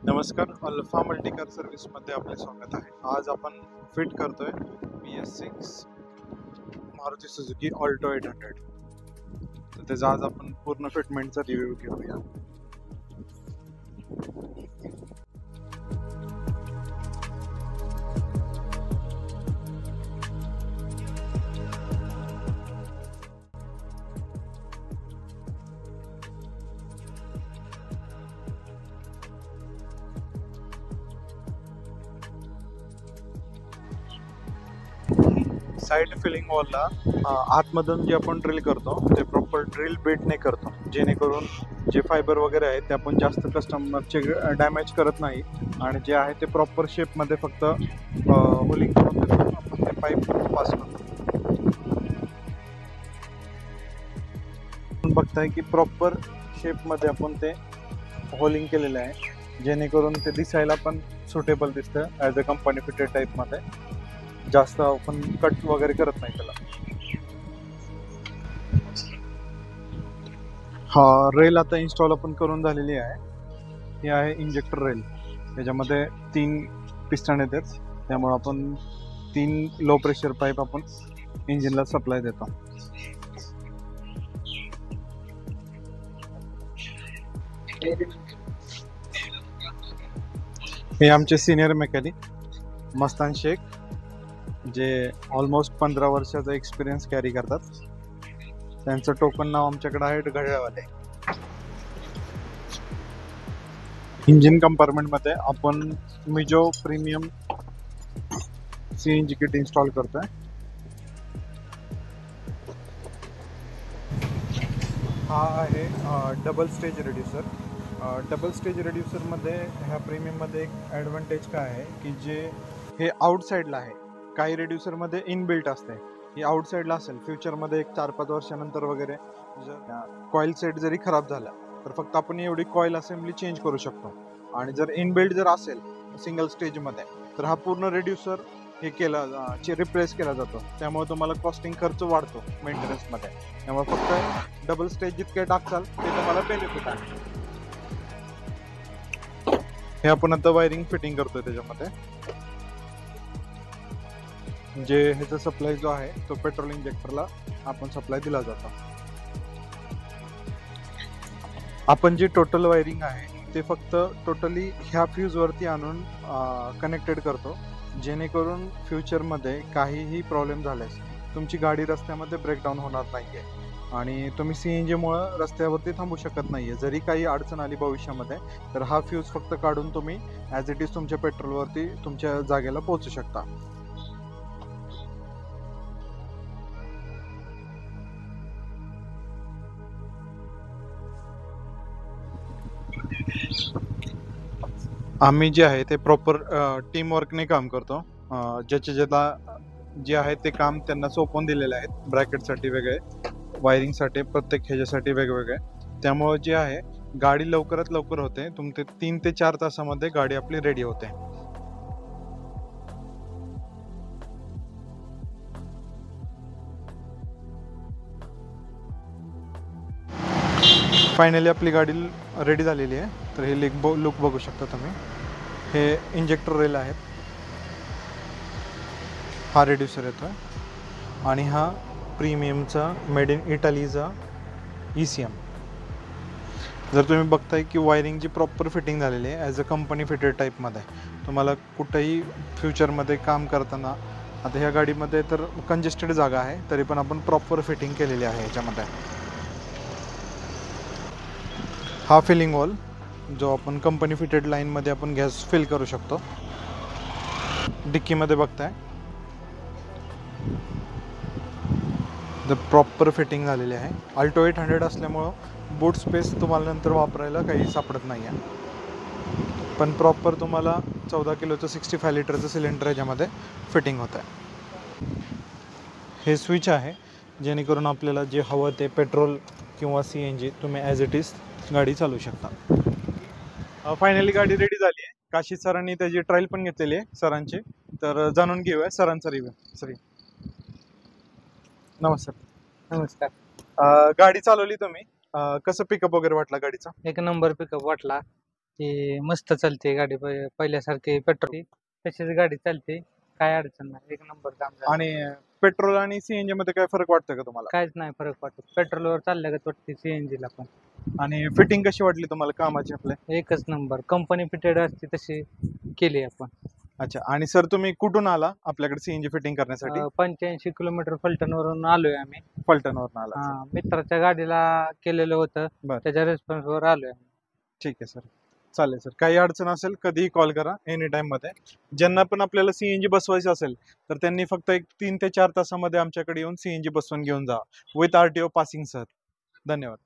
नमस्कार, alpha Multicar सर्व्हिसमध्ये आपले स्वागत आहे. आज आपण फिट करतोय BS6 मारुती सुझुकी ऑल्टो 800. तर त्याचा आज आपण पूर्ण फिटमेंटचा रिव्ह्यू घेऊया. साईड फिलिंग वॉलला आतमधून जे आपण ड्रिल करतो ते प्रॉपर ड्रिल बेटने करतो, जेणेकरून जे फायबर वगैरे आहे ते आपण जास्त कस्टमरचे डॅमेज करत नाही आणि जे आहे ते प्रॉपर शेपमध्ये फक्त होलिंग करून देतो. आपण ते पाईप पास करतो. आपण बघताय की प्रॉपर शेपमध्ये आपण ते होलिंग केलेलं आहे, जेणेकरून ते दिसायला पण सुटेबल दिसतं ॲज अ कंपनी फिटेड टाईपमध्ये. जास्त आपण कट वगैरे करत नाही त्याला. हा रेल आता इन्स्टॉल आपण करून झालेली आहे. ही आहे इंजेक्टर रेल. त्याच्यामध्ये 3 पिस्टन येतात, त्यामुळे आपण 3 लो प्रेशर पाईप आपण इंजिनला सप्लाय देतो. हे आमचे सिनियर मेकॅनिक मस्तान शेख, जे ऑलमोस्ट 15 वर्षाचा एक्सपिरियन्स कॅरी करतात. त्यांचं टोकन नाव आमच्याकडे आहे घड्याळवाले. इंजिन कंपार्टमेंटमध्ये आपण Mizo premium CNG kit install करतोय. हा आहे डबल स्टेज रेड्युसर. डबल स्टेज रेड्युसरमध्ये ह्या प्रीमियममध्ये एक ॲडव्हान्टेज काय आहे की जे हे आउटसाईडला आहे. काही रेड्युसरमध्ये इनबिल्ट असते, ही आउटसाईडला असेल. फ्युचरमध्ये एक 4-5 वर्षानंतर वगैरे जर कॉईल सेट जरी खराब झाला तर फक्त आपण एवढी कॉईल असेंब्ली चेंज करू शकतो. आणि जर इनबिल्ट जर असेल सिंगल स्टेजमध्ये तर हा पूर्ण रेड्युसर हे रिप्लेस केला जातो. त्यामुळे तुम्हाला कॉस्टिंग खर्च वाढतो मेंटेनन्समध्ये. त्यामुळे फक्त डबल स्टेज जितके टाकचाल ते तुम्हाला बेनिफिट आहे. हे आपण आता वायरिंग फिटिंग करतोय. त्याच्यामध्ये जे ह्याचा सप्लाय जो आहे तो पेट्रोल इंजेक्टरला आपण सप्लाय दिला जातो. आपण जे टोटल वायरिंग आहे ते फक्त टोटली ह्या फ्यूजवरती आणून कनेक्टेड करतो, जेणेकरून फ्युचरमध्ये काहीही प्रॉब्लेम झाल्यास तुमची गाडी रस्त्यामध्ये ब्रेकडाऊन होणार नाही आहे आणि तुम्ही CNGमुळं रस्त्यावरती थांबू शकत नाही आहे. जरी काही अडचण आली भविष्यामध्ये तर हा फ्यूज फक्त काढून तुम्ही ॲज इट इज तुमच्या पेट्रोलवरती तुमच्या जागेला पोहोचू शकता. आम्ही जे आहे ते प्रॉपर टीम वर्कने काम करतो. ज्याला जे आहे ते काम त्यांना सोपवून दिलेले आहेत. ब्रॅकेटसाठी वेगळे, वायरिंगसाठी, प्रत्येक ह्याच्यासाठी वेगवेगळे. त्यामुळे जे आहे गाडी लवकरात लवकर होते. तुमचे 3 ते 4 तासामध्ये गाडी आपली रेडी होते. फायनली आपली गाडी रेडी झालेली आहे. तर हे लुक बघू शकता तुम्ही. हे इंजेक्टर रेल आहेत, हा रेड्युसर येतो आणि हा प्रीमियमचा मेड इन इटालीचा ECM. जर तुम्ही बघताय की वायरिंगची प्रॉपर फिटिंग झालेली आहे ॲज अ कंपनी फिटेड टाईपमध्ये. तुम्हाला कुठंही फ्युचरमध्ये काम करताना, आता ह्या गाडीमध्ये तर कंजेस्टेड जागा आहे तरी पण आपण प्रॉपर फिटिंग केलेली आहे ह्याच्यामध्ये. हा फिलिंग वॉल जो आपण कंपनी फिटेड लाईनमध्ये आपण गॅस फिल करू शकतो. डिक्कीमध्ये बघताय द प्रॉपर फिटिंग झालेली आहे. अल्टो 800 असल्यामुळं बूट स्पेस तुम्हाला नंतर वापरायला काही सापडत नाही आहे, पण प्रॉपर तुम्हाला 14 किलोचं 65 लिटरचं सिलेंडर ह्याच्यामध्ये फिटिंग होतं आहे. हे स्विच आहे, जेणेकरून आपल्याला जे हवं ते पेट्रोल किंवा CNG तुम्ही ॲज इट इज गाडी चालवू शकता. फायनली गाडी रेडी झाली आहे. काशी सरांनी त्याची ट्रायल पण घेतलेली आहे सरांची. तर जाणून घेऊया सरांचा रिव्ह्यू. सर नमस्कार. नमस्कार. गाडी चालवली तुम्ही, कसं पिकअप वगैरे वाटला गाडीचा? एक नंबर पिकअप वाटला. की मस्त चालते गाडी, पहिल्यासारखी पेट्रोल तशीच गाडी चालते, काय अडचण नाही, एक नंबर काम झालं. आणि पेट्रोल आणि सीएनजी मध्ये काय फरक वाटतं का तुम्हाला? काहीच नाही फरक वाटत, पेट्रोलवर चालल्यागत वाटते सीएनजी ला पण. आणि फिटिंग कशी वाटली तुम्हाला कामाची आपल्या? एकच नंबर, कंपनी फिटेड असते तशी केली आपण. अच्छा, आणि सर तुम्ही कुठून आला आपल्याकडे सीएनजी फिटिंग करण्यासाठी? 85 किलोमीटर फलटणवरून आलोय आम्ही. फलटणवरून आला. हा, मित्राच्या गाडीला केलेलं होतं, बर. त्याच्या रेस्पॉन्सवर आलोय. ठीक आहे सर, चालेल सर. काही अडचण असेल कधीही कॉल करा, एनी टाइम मध्ये. ज्यांना पण आपल्याला सीएनजी बसवायचं असेल तर त्यांनी फक्त एक 3 ते 4 तासामध्ये आमच्याकडे येऊन सीएनजी बसवून घेऊन जा, विथ आरटीओ पासिंग सर. धन्यवाद.